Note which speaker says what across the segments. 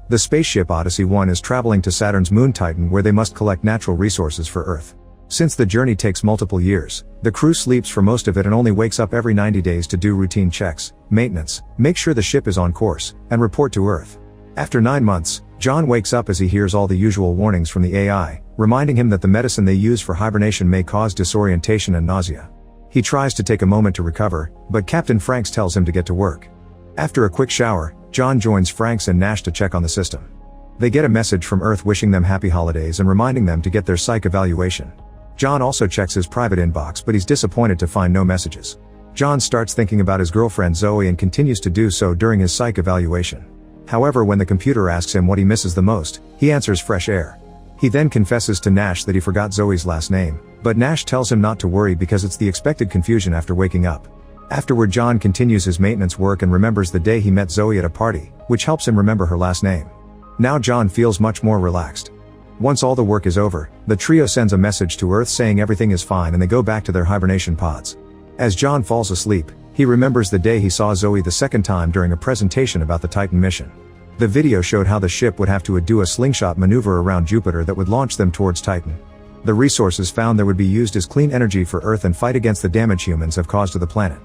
Speaker 1: The spaceship Odyssey 1 is traveling to Saturn's moon Titan, where they must collect natural resources for Earth. Since the journey takes multiple years, the crew sleeps for most of it and only wakes up every 90 days to do routine checks, maintenance, make sure the ship is on course, and report to Earth. After 9 months, John wakes up as he hears all the usual warnings from the AI, reminding him that the medicine they use for hibernation may cause disorientation and nausea. He tries to take a moment to recover, but Captain Franks tells him to get to work. After a quick shower, John joins Franks and Nash to check on the system. They get a message from Earth wishing them happy holidays and reminding them to get their psych evaluation. John also checks his private inbox, but he's disappointed to find no messages. John starts thinking about his girlfriend Zoe and continues to do so during his psych evaluation. However, when the computer asks him what he misses the most, he answers fresh air. He then confesses to Nash that he forgot Zoe's last name, but Nash tells him not to worry because it's the expected confusion after waking up. Afterward, John continues his maintenance work and remembers the day he met Zoe at a party, which helps him remember her last name. Now John feels much more relaxed. Once all the work is over, the trio sends a message to Earth saying everything is fine and they go back to their hibernation pods. As John falls asleep, he remembers the day he saw Zoe the second time during a presentation about the Titan mission. The video showed how the ship would have to do a slingshot maneuver around Jupiter that would launch them towards Titan. The resources found there would be used as clean energy for Earth and fight against the damage humans have caused to the planet.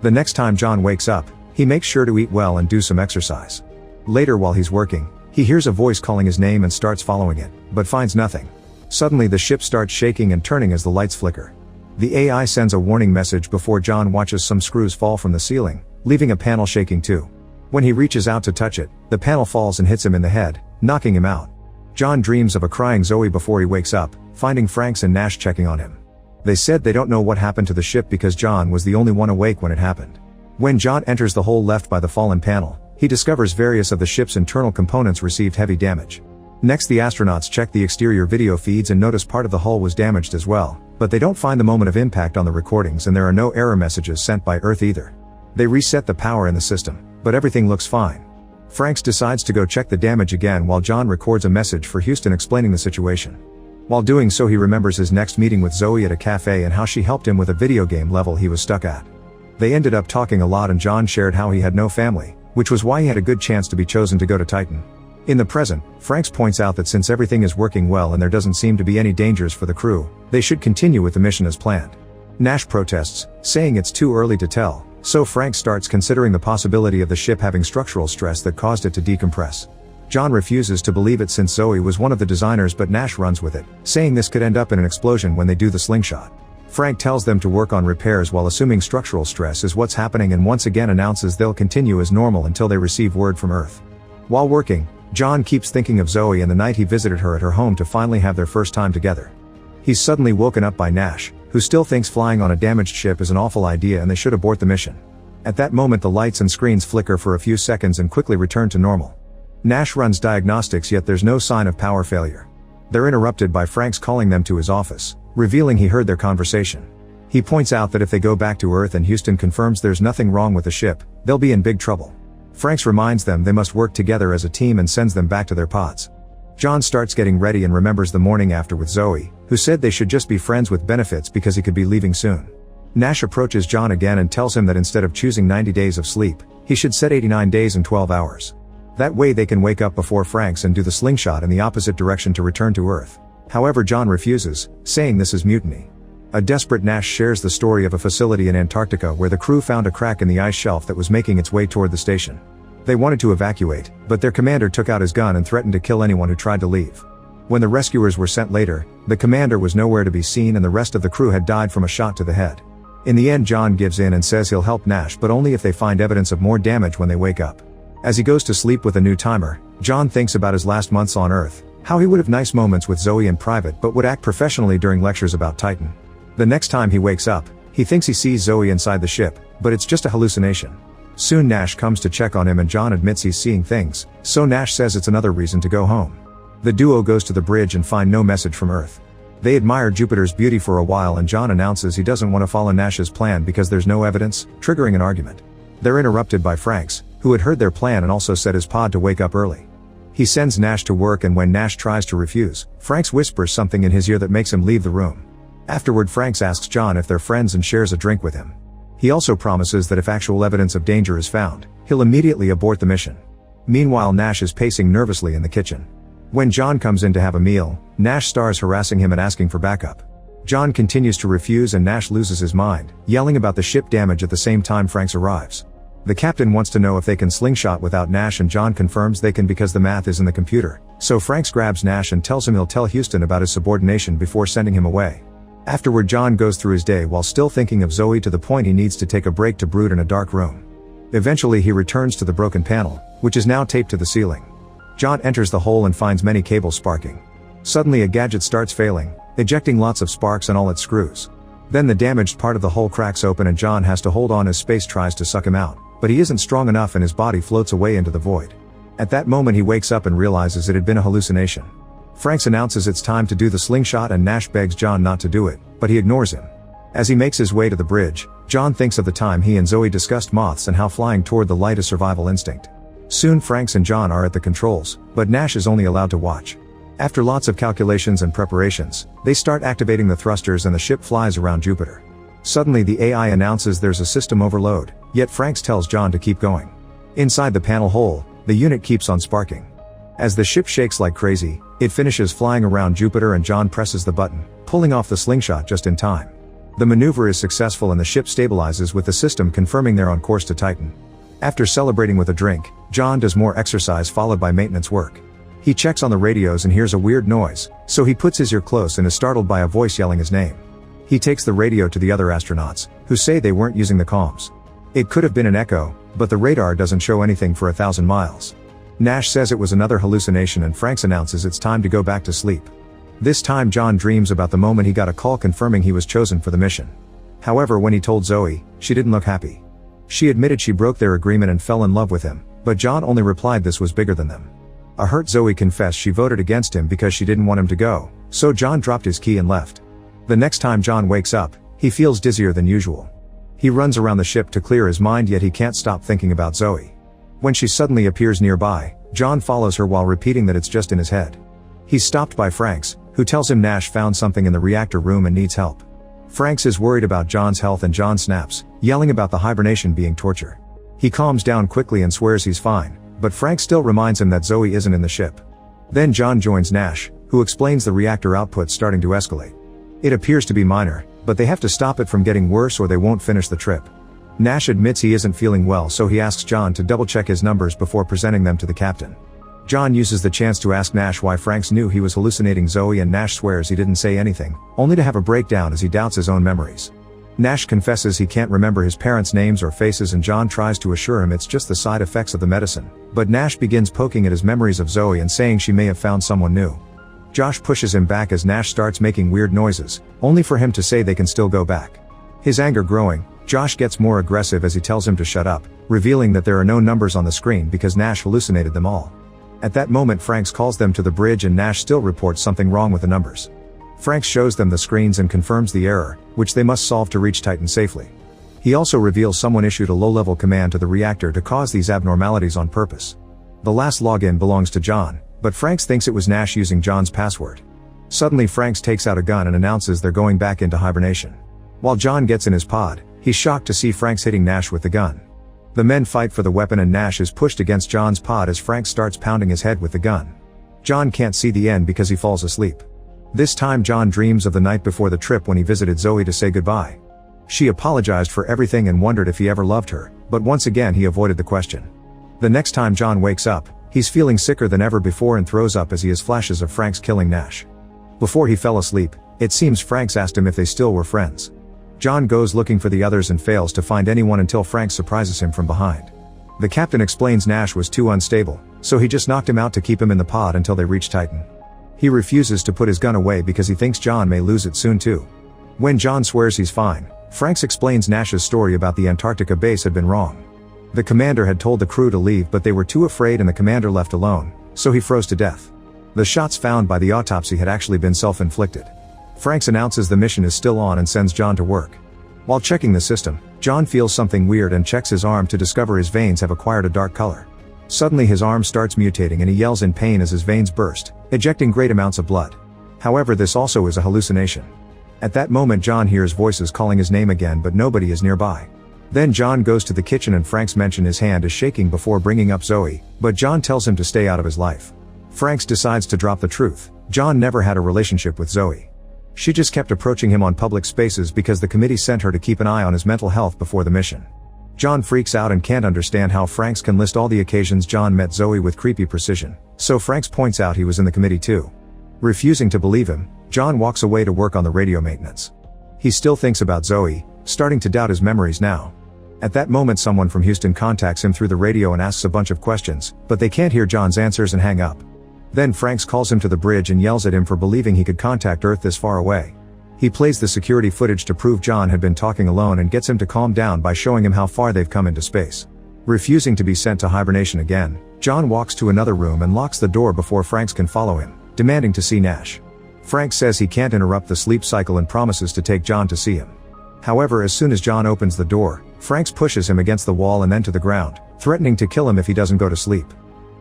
Speaker 1: The next time John wakes up, he makes sure to eat well and do some exercise. Later, while he's working, he hears a voice calling his name and starts following it, but finds nothing. Suddenly the ship starts shaking and turning as the lights flicker. The AI sends a warning message before John watches some screws fall from the ceiling, leaving a panel shaking too. When he reaches out to touch it, the panel falls and hits him in the head, knocking him out. John dreams of a crying Zoe before he wakes up, finding Franks and Nash checking on him. They said they don't know what happened to the ship because John was the only one awake when it happened. When John enters the hole left by the fallen panel, he discovers various of the ship's internal components received heavy damage. Next, the astronauts check the exterior video feeds and notice part of the hull was damaged as well, but they don't find the moment of impact on the recordings and there are no error messages sent by Earth either. They reset the power in the system, but everything looks fine. Franks decides to go check the damage again while John records a message for Houston explaining the situation. While doing so, he remembers his next meeting with Zoe at a cafe and how she helped him with a video game level he was stuck at. They ended up talking a lot and John shared how he had no family, which was why he had a good chance to be chosen to go to Titan. In the present, Franks points out that since everything is working well and there doesn't seem to be any dangers for the crew, they should continue with the mission as planned. Nash protests, saying it's too early to tell, so Franks starts considering the possibility of the ship having structural stress that caused it to decompress. John refuses to believe it since Zoe was one of the designers, but Nash runs with it, saying this could end up in an explosion when they do the slingshot. Frank tells them to work on repairs while assuming structural stress is what's happening and once again announces they'll continue as normal until they receive word from Earth. While working, John keeps thinking of Zoe and the night he visited her at her home to finally have their first time together. He's suddenly woken up by Nash, who still thinks flying on a damaged ship is an awful idea and they should abort the mission. At that moment, the lights and screens flicker for a few seconds and quickly return to normal. Nash runs diagnostics, yet there's no sign of power failure. They're interrupted by Franks calling them to his office, revealing he heard their conversation. He points out that if they go back to Earth and Houston confirms there's nothing wrong with the ship, they'll be in big trouble. Franks reminds them they must work together as a team and sends them back to their pods. John starts getting ready and remembers the morning after with Zoe, who said they should just be friends with benefits because he could be leaving soon. Nash approaches John again and tells him that instead of choosing 90 days of sleep, he should set 89 days and 12 hours. That way they can wake up before Franks and do the slingshot in the opposite direction to return to Earth. However, John refuses, saying this is mutiny. A desperate Nash shares the story of a facility in Antarctica where the crew found a crack in the ice shelf that was making its way toward the station. They wanted to evacuate, but their commander took out his gun and threatened to kill anyone who tried to leave. When the rescuers were sent later, the commander was nowhere to be seen and the rest of the crew had died from a shot to the head. In the end, John gives in and says he'll help Nash, but only if they find evidence of more damage when they wake up. As he goes to sleep with a new timer, John thinks about his last months on Earth, how he would have nice moments with Zoe in private but would act professionally during lectures about Titan. The next time he wakes up, he thinks he sees Zoe inside the ship, but it's just a hallucination. Soon Nash comes to check on him and John admits he's seeing things, so Nash says it's another reason to go home. The duo goes to the bridge and find no message from Earth. They admire Jupiter's beauty for a while and John announces he doesn't want to follow Nash's plan because there's no evidence, triggering an argument. They're interrupted by Franks, who had heard their plan and also set his pod to wake up early. He sends Nash to work and when Nash tries to refuse, Franks whispers something in his ear that makes him leave the room. Afterward, Franks asks John if they're friends and shares a drink with him. He also promises that if actual evidence of danger is found, he'll immediately abort the mission. Meanwhile, Nash is pacing nervously in the kitchen. When John comes in to have a meal, Nash starts harassing him and asking for backup. John continues to refuse and Nash loses his mind, yelling about the ship damage at the same time Franks arrives. The captain wants to know if they can slingshot without Nash and John confirms they can because the math is in the computer, so Franks grabs Nash and tells him he'll tell Houston about his subordination before sending him away. Afterward, John goes through his day while still thinking of Zoe to the point he needs to take a break to brood in a dark room. Eventually he returns to the broken panel, which is now taped to the ceiling. John enters the hole and finds many cables sparking. Suddenly a gadget starts failing, ejecting lots of sparks and all its screws. Then the damaged part of the hole cracks open and John has to hold on as space tries to suck him out, but he isn't strong enough and his body floats away into the void. At that moment he wakes up and realizes it had been a hallucination. Franks announces it's time to do the slingshot and Nash begs John not to do it, but he ignores him. As he makes his way to the bridge, John thinks of the time he and Zoe discussed moths and how flying toward the light is survival instinct. Soon Franks and John are at the controls, but Nash is only allowed to watch. After lots of calculations and preparations, they start activating the thrusters and the ship flies around Jupiter. Suddenly the AI announces there's a system overload, yet Franks tells John to keep going. Inside the panel hole, the unit keeps on sparking. As the ship shakes like crazy, it finishes flying around Jupiter and John presses the button, pulling off the slingshot just in time. The maneuver is successful and the ship stabilizes with the system confirming they're on course to Titan. After celebrating with a drink, John does more exercise followed by maintenance work. He checks on the radios and hears a weird noise, so he puts his ear close and is startled by a voice yelling his name. He takes the radio to the other astronauts, who say they weren't using the comms. It could have been an echo, but the radar doesn't show anything for 1,000 miles. Nash says it was another hallucination and Franks announces it's time to go back to sleep. This time John dreams about the moment he got a call confirming he was chosen for the mission. However, when he told Zoe, she didn't look happy. She admitted she broke their agreement and fell in love with him, but John only replied this was bigger than them. A hurt Zoe confessed she voted against him because she didn't want him to go, so John dropped his key and left. The next time John wakes up, he feels dizzier than usual. He runs around the ship to clear his mind, yet he can't stop thinking about Zoe. When she suddenly appears nearby, John follows her while repeating that it's just in his head. He's stopped by Franks, who tells him Nash found something in the reactor room and needs help. Franks is worried about John's health and John snaps, yelling about the hibernation being torture. He calms down quickly and swears he's fine, but Franks still reminds him that Zoe isn't in the ship. Then John joins Nash, who explains the reactor output starting to escalate. It appears to be minor, but they have to stop it from getting worse or they won't finish the trip. Nash admits he isn't feeling well, so he asks John to double-check his numbers before presenting them to the captain. John uses the chance to ask Nash why Franks knew he was hallucinating Zoe and Nash swears he didn't say anything, only to have a breakdown as he doubts his own memories. Nash confesses he can't remember his parents' names or faces and John tries to assure him it's just the side effects of the medicine, but Nash begins poking at his memories of Zoe and saying she may have found someone new. Josh pushes him back as Nash starts making weird noises, only for him to say they can still go back. His anger growing, Josh gets more aggressive as he tells him to shut up, revealing that there are no numbers on the screen because Nash hallucinated them all. At that moment Franks calls them to the bridge and Nash still reports something wrong with the numbers. Franks shows them the screens and confirms the error, which they must solve to reach Titan safely. He also reveals someone issued a low-level command to the reactor to cause these abnormalities on purpose. The last login belongs to John, but Franks thinks it was Nash using John's password. Suddenly Franks takes out a gun and announces they're going back into hibernation. While John gets in his pod, he's shocked to see Franks hitting Nash with the gun. The men fight for the weapon and Nash is pushed against John's pod as Franks starts pounding his head with the gun. John can't see the end because he falls asleep. This time John dreams of the night before the trip when he visited Zoe to say goodbye. She apologized for everything and wondered if he ever loved her, but once again he avoided the question. The next time John wakes up, he's feeling sicker than ever before and throws up as he has flashes of Franks killing Nash. Before he fell asleep, it seems Franks asked him if they still were friends. John goes looking for the others and fails to find anyone until Franks surprises him from behind. The captain explains Nash was too unstable, so he just knocked him out to keep him in the pod until they reach Titan. He refuses to put his gun away because he thinks John may lose it soon too. When John swears he's fine, Franks explains Nash's story about the Antarctica base had been wrong. The commander had told the crew to leave but they were too afraid and the commander left alone, so he froze to death. The shots found by the autopsy had actually been self-inflicted. Franks announces the mission is still on and sends John to work. While checking the system, John feels something weird and checks his arm to discover his veins have acquired a dark color. Suddenly his arm starts mutating and he yells in pain as his veins burst, ejecting great amounts of blood. However, this also is a hallucination. At that moment John hears voices calling his name again but nobody is nearby. Then John goes to the kitchen and Frank's mention his hand is shaking before bringing up Zoe, but John tells him to stay out of his life. Franks decides to drop the truth. John never had a relationship with Zoe. She just kept approaching him on public spaces because the committee sent her to keep an eye on his mental health before the mission. John freaks out and can't understand how Franks can list all the occasions John met Zoe with creepy precision, so Franks points out he was in the committee too. Refusing to believe him, John walks away to work on the radio maintenance. He still thinks about Zoe, starting to doubt his memories now. At that moment someone from Houston contacts him through the radio and asks a bunch of questions, but they can't hear John's answers and hang up. Then Franks calls him to the bridge and yells at him for believing he could contact Earth this far away. He plays the security footage to prove John had been talking alone and gets him to calm down by showing him how far they've come into space. Refusing to be sent to hibernation again, John walks to another room and locks the door before Franks can follow him, demanding to see Nash. Franks says he can't interrupt the sleep cycle and promises to take John to see him. However, as soon as John opens the door, Franks pushes him against the wall and then to the ground, threatening to kill him if he doesn't go to sleep.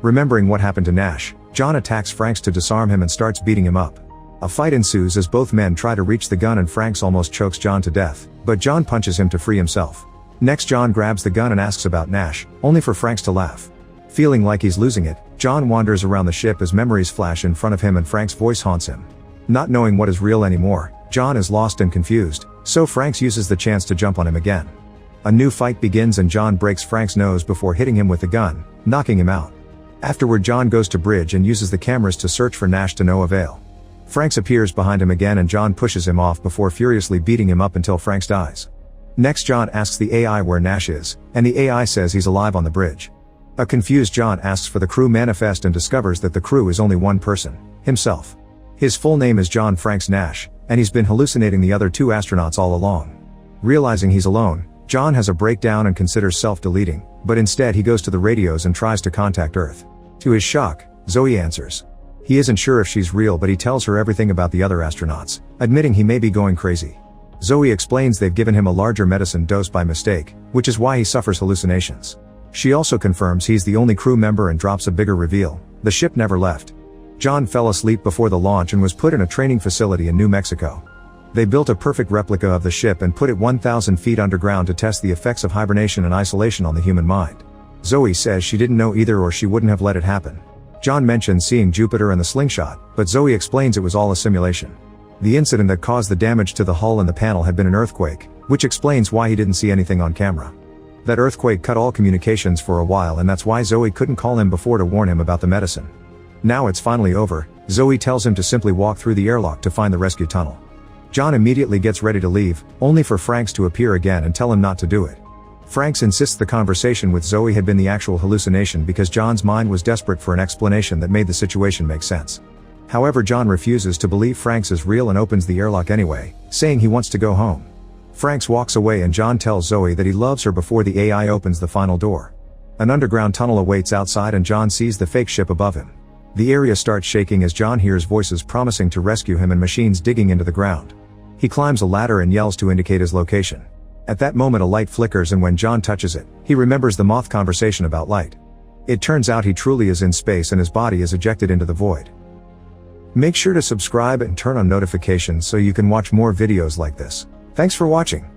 Speaker 1: Remembering what happened to Nash, John attacks Franks to disarm him and starts beating him up. A fight ensues as both men try to reach the gun and Franks almost chokes John to death, but John punches him to free himself. Next John grabs the gun and asks about Nash, only for Franks to laugh. Feeling like he's losing it, John wanders around the ship as memories flash in front of him and Frank's voice haunts him. Not knowing what is real anymore, John is lost and confused, so Franks uses the chance to jump on him again. A new fight begins and John breaks Frank's nose before hitting him with the gun, knocking him out. Afterward John goes to bridge and uses the cameras to search for Nash to no avail. Franks appears behind him again and John pushes him off before furiously beating him up until Franks dies. Next John asks the AI where Nash is, and the AI says he's alive on the bridge. A confused John asks for the crew manifest and discovers that the crew is only one person, himself. His full name is John Franks Nash, and he's been hallucinating the other two astronauts all along. Realizing he's alone, John has a breakdown and considers self-deleting, but instead he goes to the radios and tries to contact Earth. To his shock, Zoe answers. He isn't sure if she's real but he tells her everything about the other astronauts, admitting he may be going crazy. Zoe explains they've given him a larger medicine dose by mistake, which is why he suffers hallucinations. She also confirms he's the only crew member and drops a bigger reveal: the ship never left. John fell asleep before the launch and was put in a training facility in New Mexico. They built a perfect replica of the ship and put it 1,000 feet underground to test the effects of hibernation and isolation on the human mind. Zoe says she didn't know either or she wouldn't have let it happen. John mentions seeing Jupiter and the slingshot, but Zoe explains it was all a simulation. The incident that caused the damage to the hull and the panel had been an earthquake, which explains why he didn't see anything on camera. That earthquake cut all communications for a while and that's why Zoe couldn't call him before to warn him about the medicine. Now it's finally over, Zoe tells him to simply walk through the airlock to find the rescue tunnel. John immediately gets ready to leave, only for Franks to appear again and tell him not to do it. Franks insists the conversation with Zoe had been the actual hallucination because John's mind was desperate for an explanation that made the situation make sense. However, John refuses to believe Franks is real and opens the airlock anyway, saying he wants to go home. Franks walks away and John tells Zoe that he loves her before the AI opens the final door. An underground tunnel awaits outside and John sees the fake ship above him. The area starts shaking as John hears voices promising to rescue him and machines digging into the ground. He climbs a ladder and yells to indicate his location. At that moment a light flickers and when John touches it, he remembers the moth conversation about light. It turns out he truly is in space and his body is ejected into the void. Make sure to subscribe and turn on notifications so you can watch more videos like this. Thanks for watching.